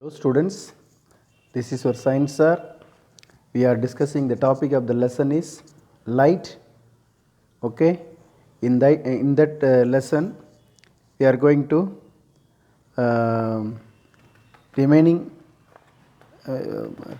Hello students, this is your science sir. We are discussing the topic of the lesson is light. Okay, in that lesson we are going to remaining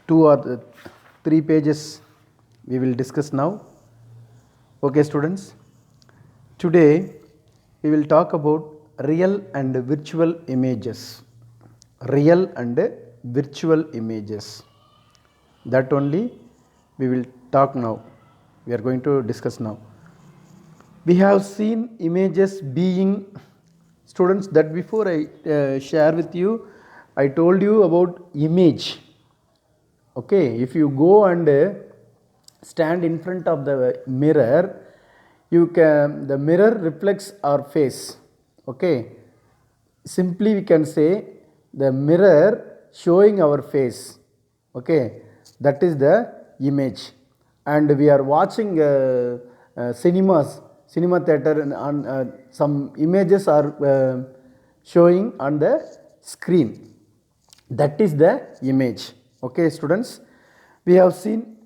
two or three pages we will discuss now. Okay students, today we will talk about real and virtual images. Real and virtual images, that only we will talk now, we are going to discuss now. We have seen images being, students, that before I share with you, I told you about image. Okay, if you go and stand in front of the mirror, the mirror reflects our face. Okay, simply we can say the mirror showing our face. Okay, that is the image. And we are watching cinema theater, and on some images are showing on the screen. That is the image. Okay students, we have seen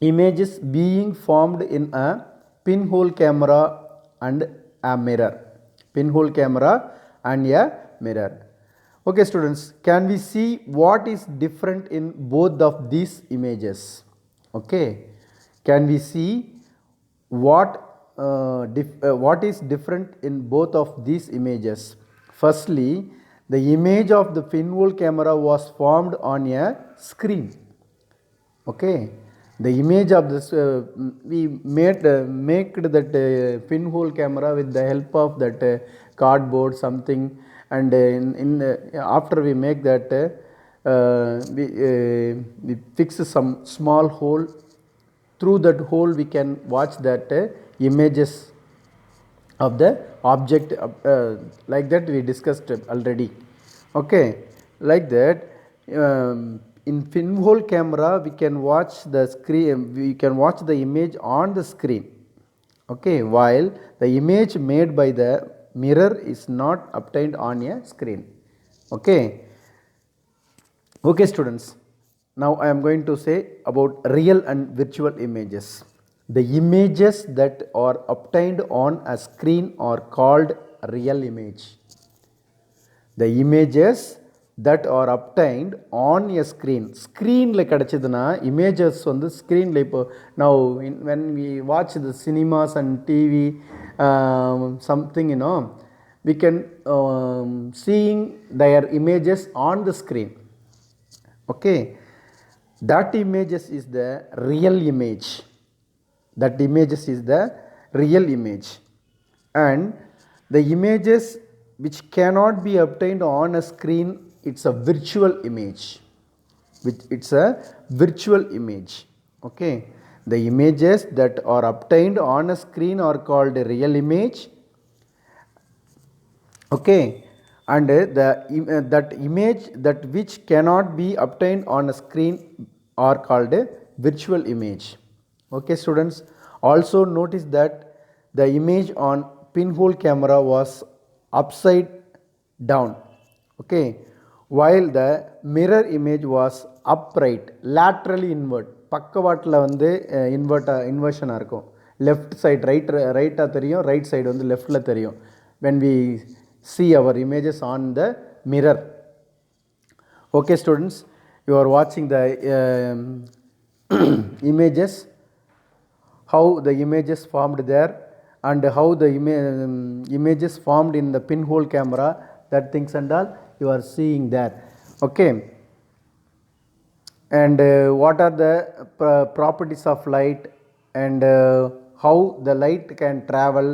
images being formed in a pinhole camera and a mirror. Pinhole camera and a mirror. Okay students, can we see what is different in both of these images? Okay, can we see what is different in both of these images? Firstly, the image of the pinhole camera was formed on a screen. Okay, the image of this we make that pinhole camera with the help of that cardboard something, and after we make that we fix some small hole. Through that hole we can watch that images of the object, like that we discussed already. Okay, like that in pinhole camera we can watch the screen, we can watch the image on the screen. Okay, while the image made by the mirror is not obtained on a screen. Okay, okay students, now I am going to say about real and virtual images. The images that are obtained on a screen are called real image. The images that are obtained on a screen, screenல கிடைச்சதுனா images வந்து screenல இப்போ now when we watch the cinemas and TV something, we can seeing their images on the screen. Okay, that images is the real image. That images is the real image. And the images which cannot be obtained on a screen, it's a virtual image. It's a virtual image. Okay, the images that are obtained on a screen are called a real image. Okay, and that image that which cannot be obtained on a screen are called a virtual image. Okay students, also notice that the image on pinhole camera was upside down. Okay, while the mirror image was upright, laterally inward. பக்கவாட்டில் வந்து இன்வர்ஷனாக இருக்கும். Left side ரைட்டாக தெரியும், right side வந்து லெஃப்டில் தெரியும் when we see our images on the mirror. Okay students, you are watching the images, how the images formed there, and how the images formed in the pinhole camera, that things and all you are seeing there. Okay, and what are the properties of light, and how the light can travel.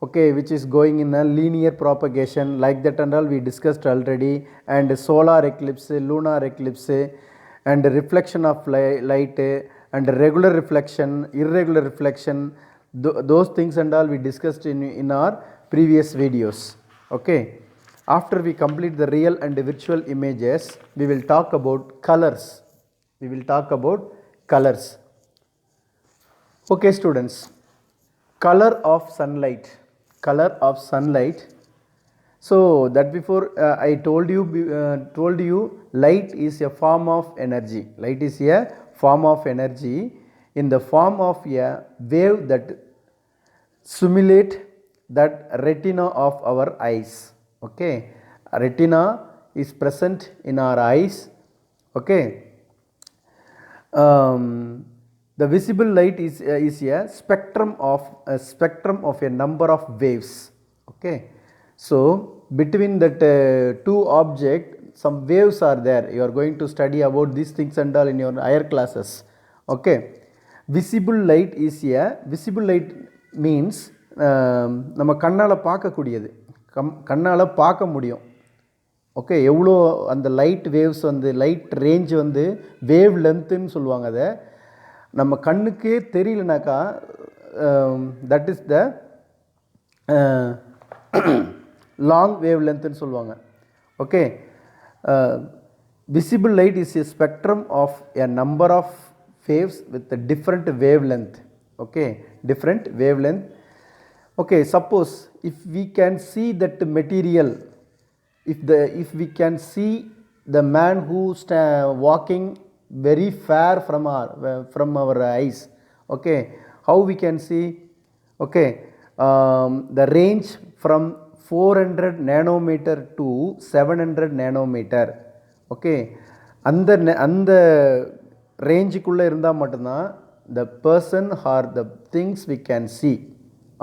Okay, which is going in a linear propagation, like that and all we discussed already. And solar eclipse, lunar eclipse, and reflection of light, and regular reflection, irregular reflection, those things and all we discussed in our previous videos. Okay, after we complete the real and virtual images, we will talk about colors. We will talk about colors. Okay students, color of sunlight. Color of sunlight. So that before I told you light is a form of energy. Light is a form of energy in the form of a wave that simulate that retina of our eyes. Okay, retina is present in our eyes. Okay, the visible light is a spectrum of a number of waves. Okay, so between that two object some waves are there. You are going to study about these things and all in your higher classes. Okay, visible light means நம்ம கண்ணால் பார்க்கக்கூடியது, கண்ணால் பார்க்க முடியும். Okay, எவ்வளோ அந்த light waves வந்து light range வந்து வேவ் லென்த்துன்னு சொல்லுவாங்க. அதை நம்ம கண்ணுக்கே தெரியலனாக்கா that is the long wave லென்த்துன்னு சொல்லுவாங்க. Okay, visible light is a spectrum of a number of waves with a different wavelength. Okay, different wavelength. Okay, suppose if we can see that material, if we can see the man who walking very far from our eyes. Okay, how we can see? Okay, the range from 400 nanometer to 700 nanometer. Okay, அந்த ரேஞ்சுக்குள்ளே இருந்தால் மட்டும்தான் the person or the things we can see,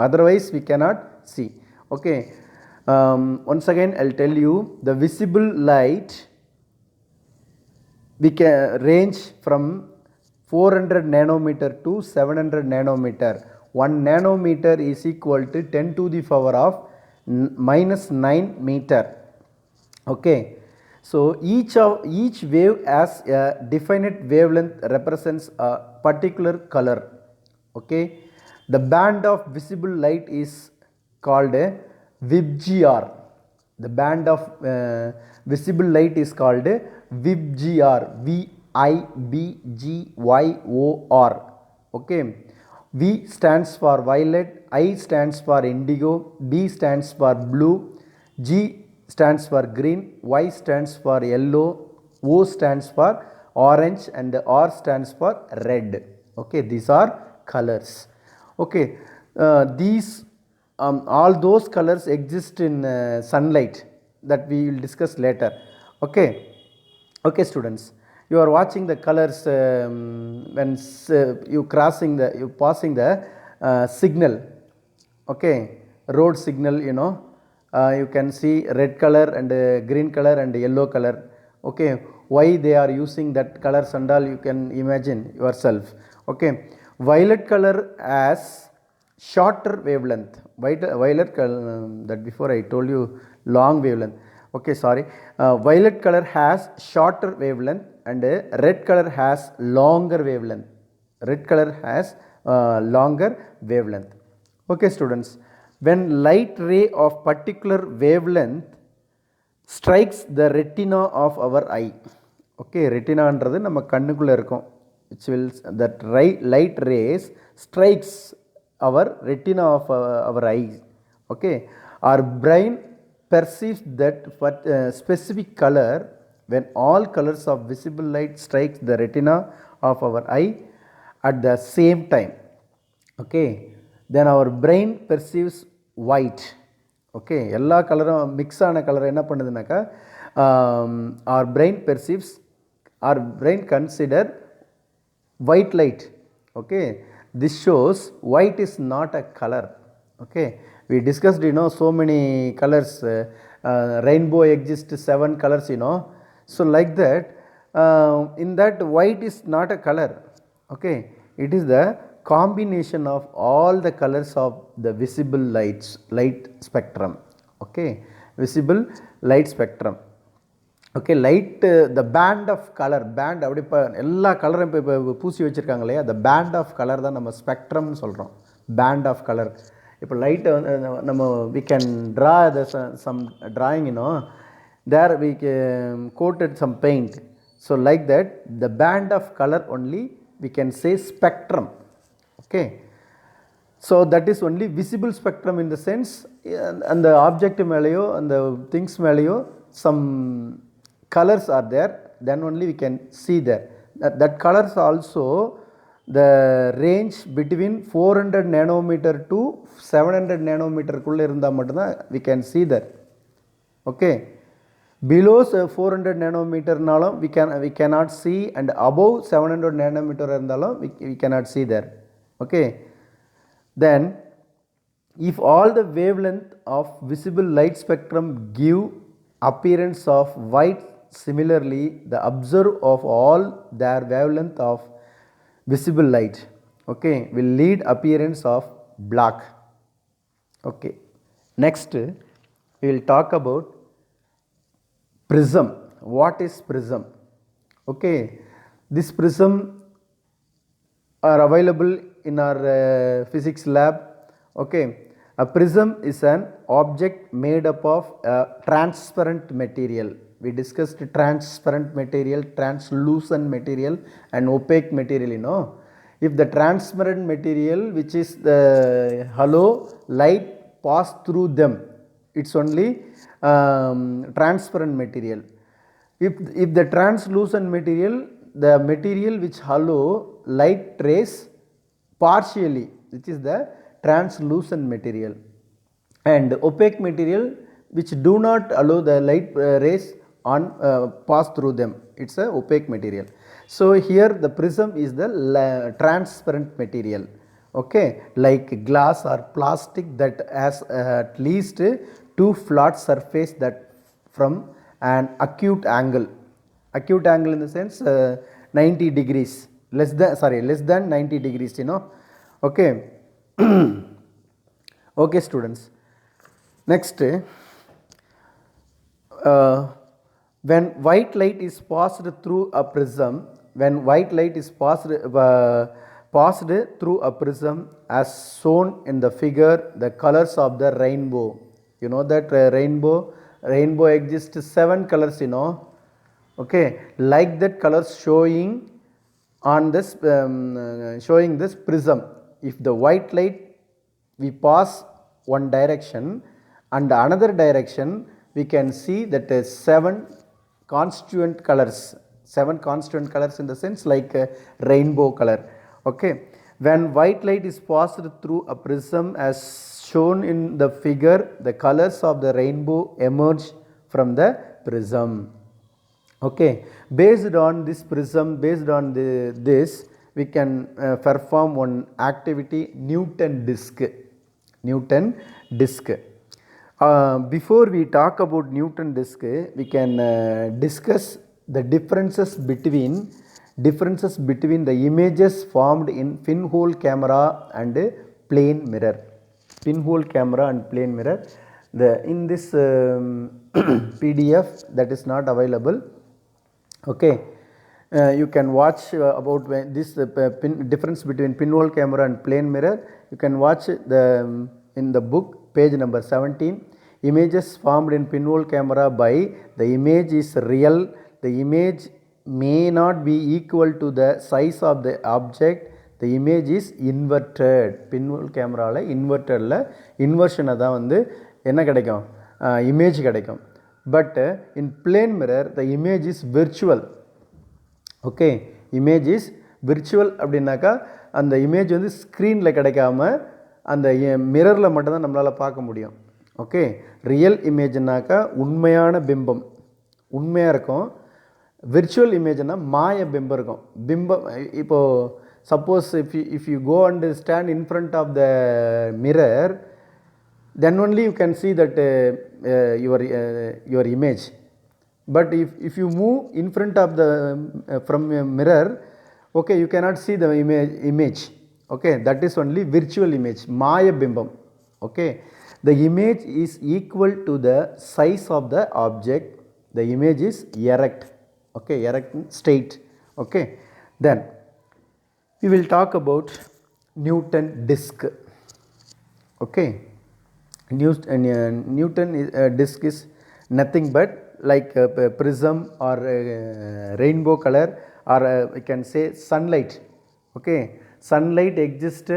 otherwise we cannot see. Okay, once again I'll tell you, the visible light we can range from 400 nanometer to 700 nanometer. 1 nanometer is equal to 10 to the power of minus 9 meter. Okay, so each wave has a definite wavelength represents a particular color. Okay, the band of visible light is called a VIBGYOR. The band of visible light is called VIBGYOR. VIBGYOR. Okay, V stands for violet, I stands for indigo, B stands for blue, G stands for green, Y stands for yellow, O stands for orange, and R stands for red. Okay, these are colors. Okay, these all those colors exist in sunlight, that we will discuss later. Okay, okay students, you are watching the colors when you passing the signal. Okay, road signal, you can see red color and green color and yellow color. Okay, why they are using that colors and all you can imagine yourself. Okay, violet color has shorter wavelength. Violet color, that before I told you long wavelength. Okay, sorry, violet color has shorter wavelength and red color has longer wavelength. Red color has longer wavelength. Okay students, when light ray of particular wavelength strikes the retina of our eye. Okay, retina என்றது நம்ம கண்ணுக்குள்ள இருக்கும். Which will that light rays strikes our retina of our eyes. Okay, our brain perceives that specific color when all colors of visible light strikes the retina of our eye at the same time. Okay, then our brain perceives white. Okay, எல்லா கலரும் mix ஆன colour என்ன பண்ணுதுனாக்கா our brain consider white light. Okay, this shows white is not a color. Okay, we discussed so many colors, rainbow exists 7 colors, so like that in that white is not a color. Okay, it is the combination of all the colors of the visible light spectrum. Okay, visible light spectrum. Okay, light the band of color, band அப்படி இப்போ எல்லா கலரும் இப்போ பூசி வச்சுருக்காங்க இல்லையா, the band of color தான் நம்ம ஸ்பெக்ட்ரம்னு சொல்கிறோம். band of color. இப்போ லைட்டை நம்ம we can draw some drawing, there we coated some paint. So like that the band of color only we can say spectrum. Okay, so that is only visible spectrum in the sense and the object மேலேயோ and the things மேலேயோ some colors are there, then only we can see there. That colors also the range between 400 nanometer to 700 nanometer குள்ள இருந்தா மட்டும் தான் we can see that. Okay, below 400 nanometer நாலும் we cannot see, and above 700 nanometer இருந்தாலும் we cannot see there. Okay, then if all the wavelength of visible light spectrum give appearance of white, similarly the observer of all their wavelength of visible light, okay, will lead appearance of black. Okay, next we will talk about prism. What is prism? Okay, this prism are available in our physics lab. Okay, a prism is an object made up of a transparent material. We discussed transparent material, translucent material and opaque material, you know. If the transparent material, which is the halo, light pass through them, it's only transparent material. If the translucent material, the material which halo light rays partially, which is the translucent material, and opaque material which do not allow the light rays on pass through them, it's a opaque material. So here the prism is the transparent material. Okay, like glass or plastic that has at least two flat surface that from an acute angle in the sense 90 degrees, less than 90 degrees, you know. Okay. Okay students, next when white light is passed through a prism, through a prism as shown in the figure, the colors of the rainbow, you know that rainbow exists 7 colors, you know. Okay, like that colors showing on this showing this prism. If the white light we pass one direction and another direction, we can see that 7 constituent colors in the sense like rainbow color. Okay, when white light is passed through a prism as shown in the figure, the colors of the rainbow emerge from the prism. Okay, based on this prism, this we can perform one activity, Newton disk. Before we talk about Newton disk, we can discuss the differences between the images formed in pinhole camera and plane mirror. In this PDF that is not available. Okay, you can watch about this difference between pinhole camera and plane mirror. You can watch in the book, page number 17. Images formed in pinhole camera by the image is real. The image may not be equal to the size of the object. The image is inverted. Pinhole camera la inverted la inversion da vandu enna kedaikum image kedaikum. But in plane mirror the image is virtual. Okay, image is virtual அப்படின்னாக்கா அந்த image வந்து ஸ்க்ரீனில் கிடைக்காம அந்த மிரரில் மட்டும்தான் நம்மளால் பார்க்க முடியும். ஓகே, ரியல் இமேஜ்னாக்கா உண்மையான பிம்பம் உண்மையாக இருக்கும். விர்ச்சுவல் இமேஜ்னா மாய பிம்பம் இருக்கும். பிம்பம் இப்போது suppose if you go and stand in front of the mirror, then only you can see that your image. But if you move in front of the from a mirror, okay, you cannot see the image. Okay, that is only virtual image, maya bimbam. Okay, the image is equal to the size of the object. The image is erect. Okay, erect, straight. Okay, then we will talk about Newton disk. Okay, Newton disk is nothing but like a prism or a rainbow color, or we can say sunlight. Okay, sunlight exists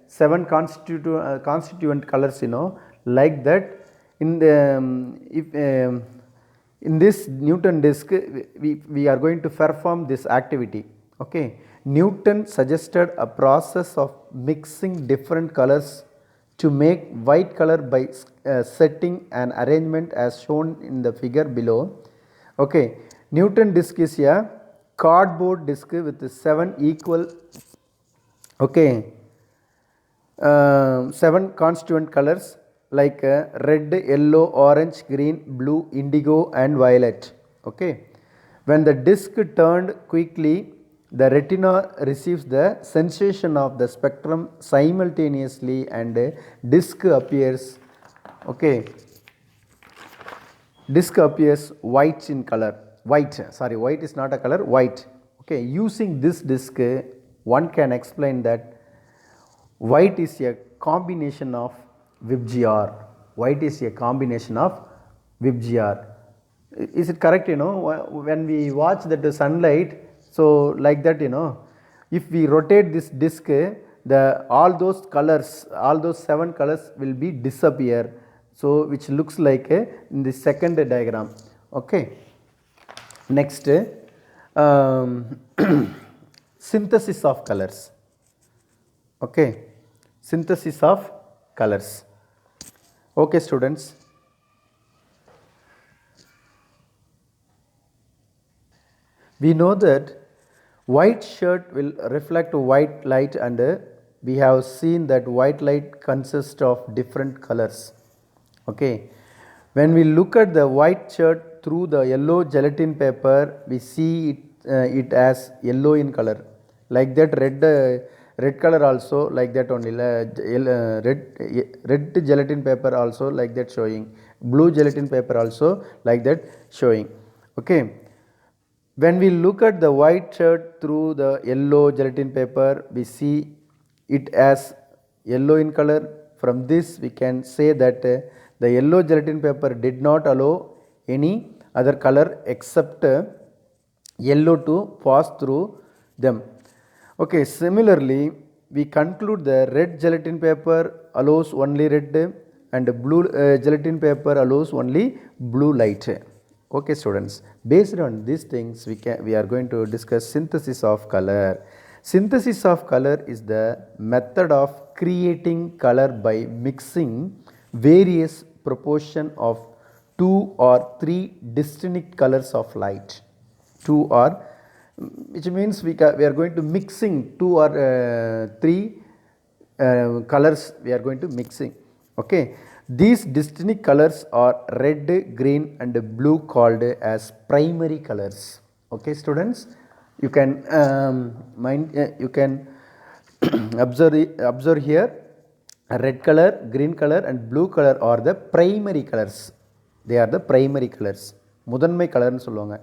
7 constituent colors, you know, like that. In the if in this Newton disk, we are going to perform this activity. Okay, Newton suggested a process of mixing different colors to make white color by setting an arrangement as shown in the figure below. Okay, Newton disk is a cardboard disk with 7 equal, okay, 7 constituent colors like red, yellow, orange, green, blue, indigo and violet. Okay. When the disc turned quickly, the retina receives the sensation of the spectrum simultaneously and disc appears, okay, disc appears white in color. White is not a color, white. Okay, using this disc, one can explain that white is a combination of VIBGYOR. White is a combination of VIBGYOR. Is it correct? When we watch that sunlight, so like that, if we rotate this disc, all those colors, all those 7 colors will be disappear. So which looks like in the second diagram. Okay. Next, synthesis of colors. Okay, synthesis of colors. Okay, students. We know that white shirt will reflect white light, and we have seen that white light consists of different colors. Okay, when we look at the white shirt through the yellow gelatin paper, we see it as yellow in color. Like that, red color also like that only. Red gelatin paper also like that showing. Blue gelatin paper also like that showing. Okay. When we look at the white shirt through the yellow gelatin paper, we see it as yellow in color. From this we can say that the yellow gelatin paper did not allow any other color except yellow to pass through them. Okay, similarly we conclude the red gelatin paper allows only red and blue gelatin paper allows only blue light. Okay, students, based on these things we are going to discuss synthesis of color. Synthesis of color is the method of creating color by mixing various proportion of 2 or 3 distinct colors of light. 2 or, which means we are going to mixing 2 or 3 colors we are going to mixing. Okay. These distinct colors are red, green and blue called as primary colors. Okay, students, you can you can observe here red color, green color and blue color are the primary colors. They are the primary colors. முதன்மை கலர்னு சொல்லுவாங்க.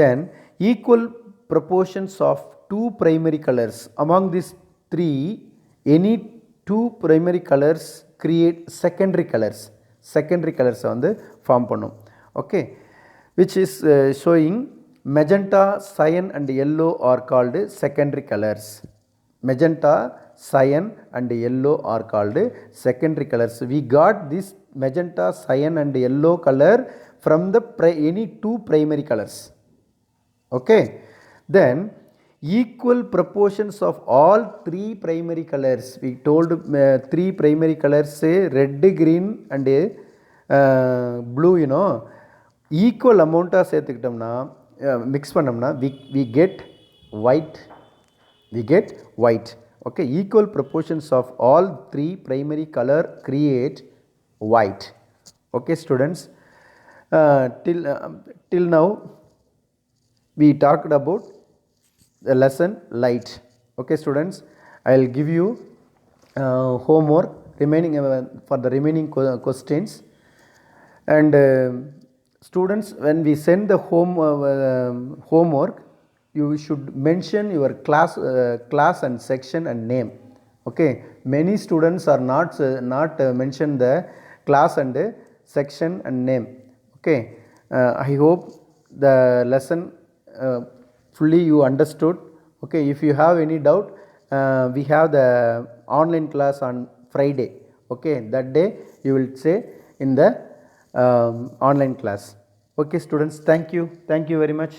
Then equal proportions of 2 primary colors. Among these 3, any 2 primary colors create secondary colors. Secondary colors வந்து form பண்ணும். Okay, which is showing magenta, cyan and yellow are called secondary colors. Magenta, cyan and yellow are called secondary colors. We got this magenta, cyan and yellow color from the any 2 primary colors. Okay, then equal proportions of all 3 primary colors. We told 3 primary colors say red, green and blue, equal amount of சேர்த்துக்கிட்டோம்னா mix பண்ணோம்னா we get white. Okay, equal proportions of all 3 primary color create white. Okay, students, till now we talked about the lesson light. Okay, students, I will give you homework remaining for the remaining questions, and students, when we send the homework, you should mention your class and section and name. Okay, many students are not mention the class and section and name. Okay, I hope the lesson fully you understood. Okay, if you have any doubt, we have the online class on Friday. Okay, that day you will say in the online class. Okay students, thank you very much.